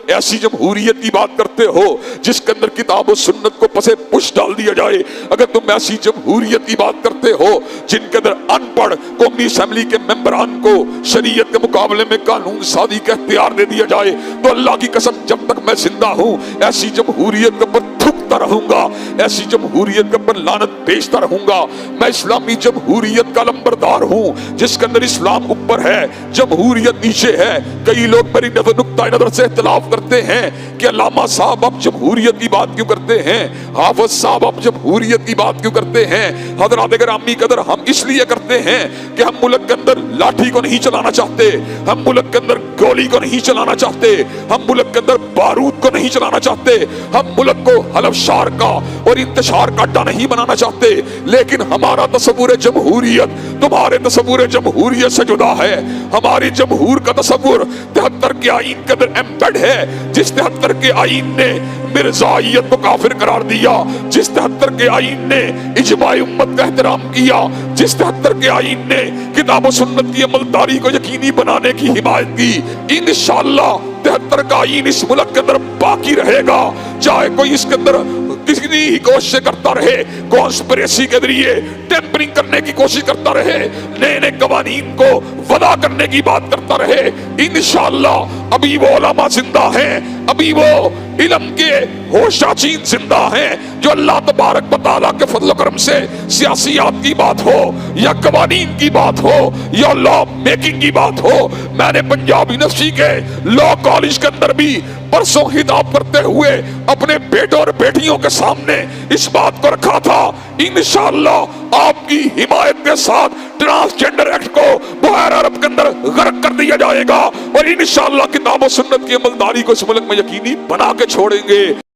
ऐसी जमहूरियत की बात करते हो जिसके अंदर किताब और सुन्नत को पसे पुश डाल दिया जाए, अगर तुम ऐसी जमहूरियत की बात करते हो जिनके अंदर अनपढ़ कौमी असेंबली के मेंबरान को शरीयत के मुकाबले में कानून साजी का इख्तियार दे दिया जाए, तो अल्लाह की कसम जब तक मैं जिंदा हूं ऐसी जमहूरियत के ऊपर थूकता रहूंगा, ऐसी जमहूरियत के ऊपर लानत भेजता रहूंगा। मैं इस्लामी जमहूरियत का लंबरदार हूं जिसके अंदर इस्लाम ऊपर है, जमहूरियत नीचे है। कई लोग मेरी नुक्ता नजर से इख्तिलाफ करते हैं कि अल्लामा साहब आप जमहूरियत की बात क्यों करते हैं, हाफिज साहब आप जमहूरियत की बात क्यों करते हैं। हजरात ग्रामी कदर, हम इसलिए करते हैं कि हम मुल्क के अंदर लाठी को नहीं चलाना चाहते, हम मुल्क के अंदर गोली को नहीं चलाना चाहते, हम मुल्क के अंदर बारूद को नहीं चलाना चाहते, हम मुल्क को हलफशार का और इंतशार का अड्डा नहीं बनाना चाहते। लेकिन हमारा तसव्वुर जमहूरियत तुम्हारे तसव्वुर जमहूरियत से जुदा है। हमारी जमहूर का तसव्वुर 73 के आईन के अंदर एम्बेड है, जिस 73 के आईन ने मिर्जाइयत को काफिर करार दिया, जिस 73 के आईन ने इजमाई उम्मत का एहतराम किया, जिस 73 के आईन ने किताब और सुन्नत की अमलदारी को यकीनी बनाने की हिमायत की। इंशाअल्लाह 73 का आईन इस मुल्क के अंदर बाकी रहेगा, चाहे कोई इसके अंदर कितनी ही कोशिश करता रहे, कॉन्स्पिरेसी के जरिए टेम्परिंग करने की कोशिश करता रहे, नए नए कवानीन को वदा करने की बात करता रहे। इंशाअल्लाह अभी वो उलमा जिंदा हैं, अभी वो इल्म के होशाचीन जिंदा हैं, जो अल्लाह तबारक व तआला के फजल करम से सियासियात की बात हो या कवानीन की बात हो या लॉ मेकिंग की बात हो। मैंने पंजाब यूनिवर्सिटी के लॉ कॉलेज के अंदर भी परसों खिताब करते हुए अपने बेटों और बेटियों के सामने इस बात को रखा था, इंशाअल्लाह आपकी हिमायत के साथ ट्रांसजेंडर एक्ट को बहर अरब के अंदर गर्क कर दिया जाएगा और इंशाअल्लाह किताब और सुन्नत की अमलदारी को इस मुल्क में यकीनी बना के छोड़ेंगे।